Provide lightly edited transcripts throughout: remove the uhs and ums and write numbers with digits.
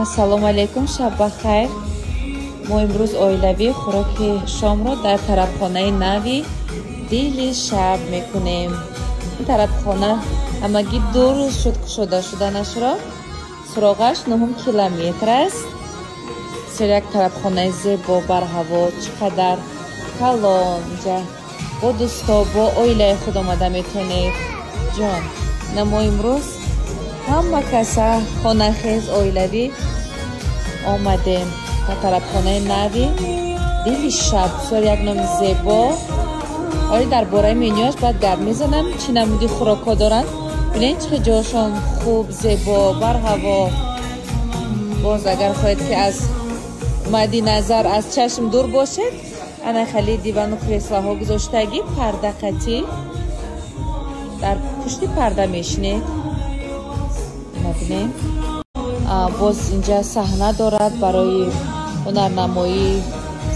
ассалому алайкум, шаб бахайр. мо имрӯз оилавӣ хӯроки шомро дар тарабхонаи нави дили шаб мекунем. ин тарабхона ҳамагӣ 2 рӯз шуд кушода шуданашро. суроғаш 9 километр аст. бисёр як тарабхонаи зебо барҳаво, чӣ қадар калон ҷа бо дӯсто бо оилаи худ омада метавонед. ҷон мо имрӯз ҳама каса хонахез оилавӣ омадем ба тарабхонаи нави дили шаб. бисёр як номи зебо. ҳоло дар бораи менюаш баъд гап мезанам. чӣ намуди хӯрокҳо доранд. бинед чӣ ҷошон хуб, зебо, барҳаво. боз агар хоҳед ки аз мадди назар аз чашм дур бошед, ана хали дивану креслаҳо гузоштагӣ, парда қатӣ дар пушти парда мешинед. бинед боз инҷа саҳна дорад барои ҳунарнамоии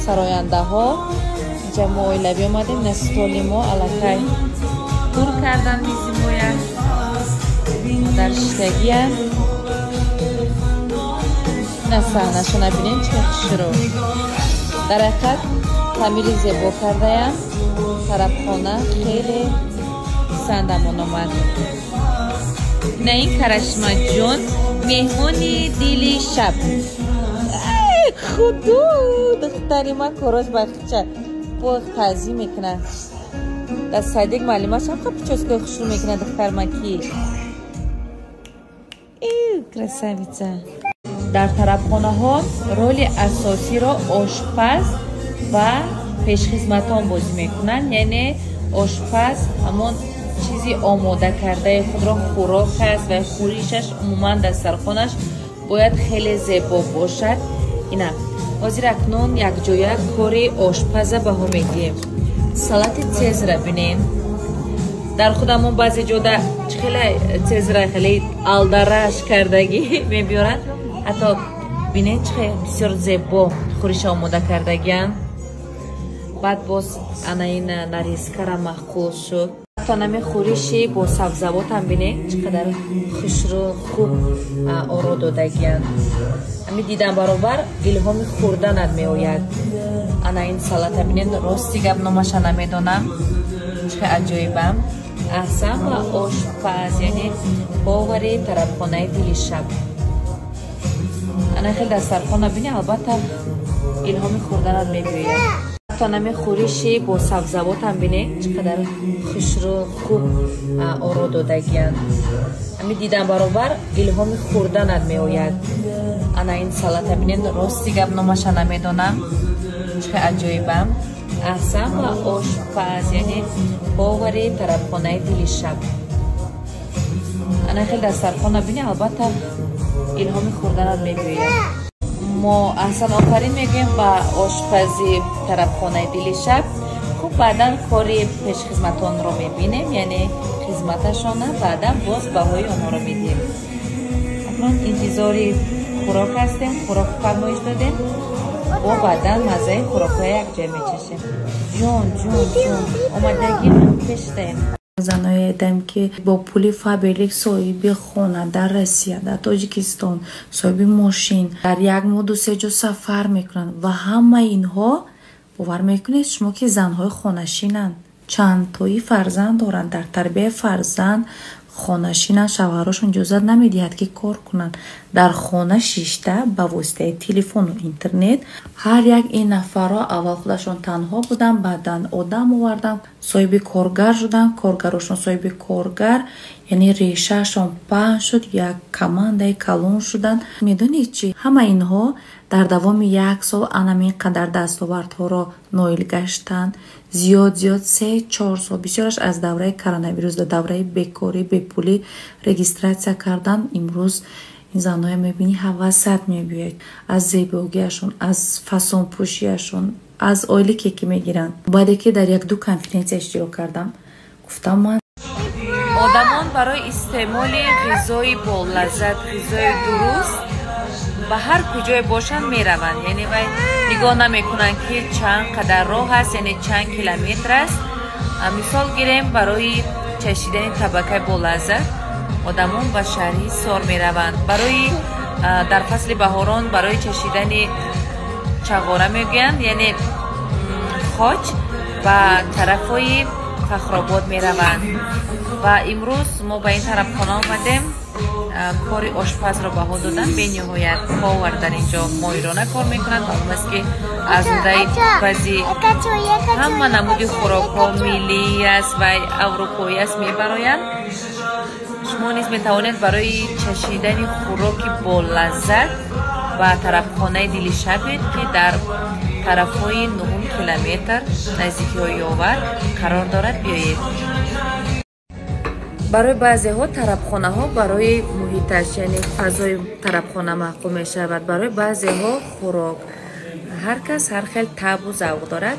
сарояндаҳо. инҷа мо оилавӣ омадем. на столи мо аллакай тур кардан мизи моя дар шиштагиам. на саҳнашона бинем чӣ хушро. дар ҳақиқат тамири зебо кардаям. тарабхона хеле писандамон омад. на ин карашмаҷон меҳмони дили шаб. худо духтари ман корош бахча бо тазим мекунад. дар садик маълимаш ҳамқа прическаи хушрӯ мекунад духтар маки. красавица. дар тарабхонаҳо роли асосиро ошпаз ва пешхизматон бозӣ мекунанд. яъне ошпаз ҳамон чизи омода кардаи худро хӯрок аст ва хӯришаш умуман дастархонаш бояд хеле зебо бошад. ина ҳозир акнун якҷоя кори ошпаза баҳо мегирем. салати цезра бинем. дар худамон баъзе ҷода хеле цезра хеле алдараш кардагӣ мебиёранд. ҳатто бинед чӣ бисёр зебо хӯриша омода кардагианд. баъд боз ана ин нарезкара маъқул шуд. ҳатто нами хӯриши бо сабзавотам бинед чӣ қадар хушрӯ хуб оро додагианд. ҳами дидан баробар илҳоми хӯрданат меояд. ана ин салата бинед. рости гап номаша намедонам чӣ аҷоибам. аҳсан ва ошпаз яъне повари тарабхонаи дили шаб. ана хел дастархона бинед. албатта илҳоми хӯрданат мебиёяд. ҳатто нами хӯриши бо сабзавотам бинед чӣ қадар хушрӯ хуб оро додагианд. ҳами дидан баробар илҳоми хӯрданат меояд. ана ин салата бинед. рости гап номаша намедонам чӣ аҷоибам. аҳсан ва ошпаз яъне повари тарабхонаи дили шаб. ана хел дастархона бинед. албатта илҳоми хӯрданат мебиёяд. мо аҳсан офарин мегӯем ба ошпази тарабхонаи дили шаб. хуб баъдан кори пешхизматонро мебинем, яъне хизматашона. баъдан боз баҳои онҳоро медиҳем. акнун интизори хӯрок ҳастем. хӯрок фармоиш додем. бо баъдан маззаи хӯрокҳои якҷоя мечашем. ҷон омадагӣ пештаем. زنای ادم که با پول فابریک صاحب خانه در روسیه، در تاجیکستان صاحب ماشین در یک ماه 2-3 جا سفر میکنن و همه اینها باور میکنید شما که زنهای خانشینن، چند تایی فرزند دارن، در تربیت فرزند خانشینن، شوهراشون اجازه نمیدهد که کار کنن. در خانه شیشته با واسطه تلفن و اینترنت هر یک این نفرها اول خودشون تنها بودن، بعدن آدم آوردن صاحب کارگر شدن، کارگراشون صاحب کارگر، یعنی ریشهشون پهن شد، یک کمانده کلون شدن. میدونید چی؟ همه اینها در دوام 1 سال انمی قدر دستاوردها را نایل گشتن. زیاد 3-4 سال بسیارش از دوره کرونا ویروس در دوره بیکاری به پولی رجیستراسیون کردن. امروز این زنهای میبینی حواست میبید از زیباییشون، از فسون پوشیشون، از آیلی که میگیرن. بعد که در 1-2 کنفرانس اشتراک کردم گفتم من آدمان برای استعمال غذای با لذت، غذای درست به هر کجای باشن میروند. یعنی نگاه نمیکنن که چند قدر راه است، یعنی چند کیلومتر است. مثال گیریم برای چشیدن طبقه با لذت آدمان به شهری سار میروند. برای در فصل بهاران برای چشیدن چغاره میگن، یعنی خاچ و طرفای فخرآباد میروند. و امروز ما به این طرف خانه آمدیم، کار آشپز را بها دادن. به نهایت پاور در اینجا ماهرانه کار میکنند و اون است که از نظر بعضی همه نمود خوراک ها ملی است و اروپایی است میبرایند. شما نیز میتوانید برای چشیدن خوراک با لذت و طرفخانه دلی شبید که در طرفهای 9 کیلومتر نزدیکی های یاور قرار دارد بیایید. برای بعضی ها طرفخانه ها برای محیطش، یعنی فضای طرفخانه محکوم می شود. برای بعضی ها خوراک، هر کس هر خیل طعم و ذوق دارد.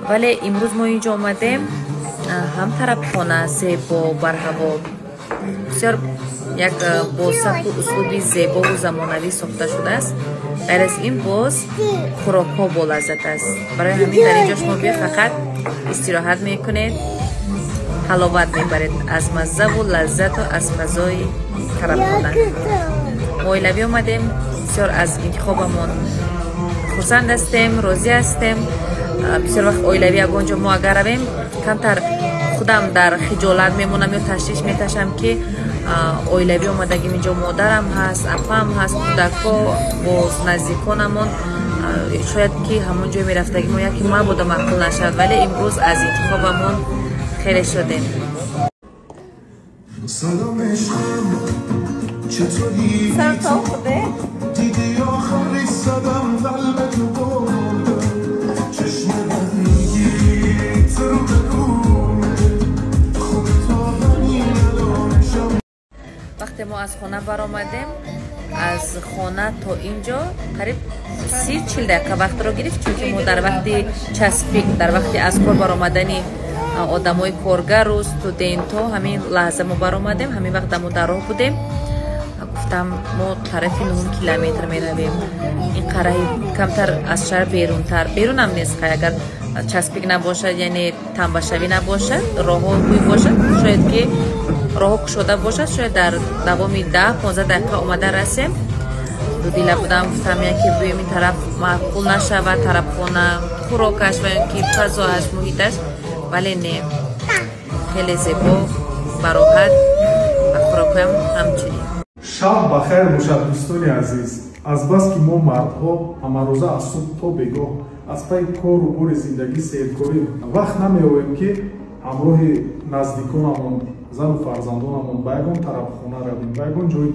ولی امروز ما اینجا آمدیم، هم طرفخانه زیبا برهوا، بسیار یک با سبک و اسلوبی زیبا و زمانوی ساخته شده است. غیر از این باز خوراک ها با لذت است. برای همین در اینجا شما بیا فقط استراحت میکنید، حلاوت میبرید از مزه و لذت و از فضای طرفخانه. ما اویلوی آمدیم، بسیار از انتخابمون خرسند هستیم، راضی هستیم. بسیار وقت اویلوی اگونجا ما اگر رویم کمتر خودم در خجالت میمونم یا تشویش میتشم که اویلوی آمدگیم اینجا مادرم هست، اپام هست، کودکا باز نزدیکانمون شاید که همون جای میرفتگیم ما یکی ما بوده محکول نشد. ولی امروز از انتخابمون خیلی شدیم. سلام عشقم چطوری؟ سلام تا خوبه؟ دیدی آخری صدم قلبتو بردم چشم رنگی تو رو بدونه خوب تا بنی ندانشم. وقتی ما از خانه برآمدیم، از خانه تا اینجا قریب 30-40 دقیقه وقت را گرفت، چون که ما در وقتی چسبیک، در وقتی از کار برآمدنی آدمای کارگر و استودنت ها همین لحظه ما برآمدیم. همین وقت ما در راه بودیم. گفتم ما طرف 9 کیلومتر می رویم. این قرای کمتر از شهر بیرون هم نیست. اگر چسبیک نباشد، یعنی تنبشوی نباشد، راه ها بوی باشد، شاید که راه کشوده باشد، شاید در دوامی 10-15 دقیقه اومده رسیم. دو دیله بودم گفتم یکی بویم این طرف معقول نشود، طرف خانه خوراکش و اینکه فضاش محیطش، ولی نه، خیلی زیبا براحت و خوراک همچنین. شب بخیر باشد دوستان عزیز. از بس که ما مردها همه روزه از صبح تا بگاه از پای کار و بار زندگی سیرکاری وقت نمی‌آوریم که همراه نزدیکانمون، زن و فرزندانمون به یگان طرفخانه رویم، به یگان جای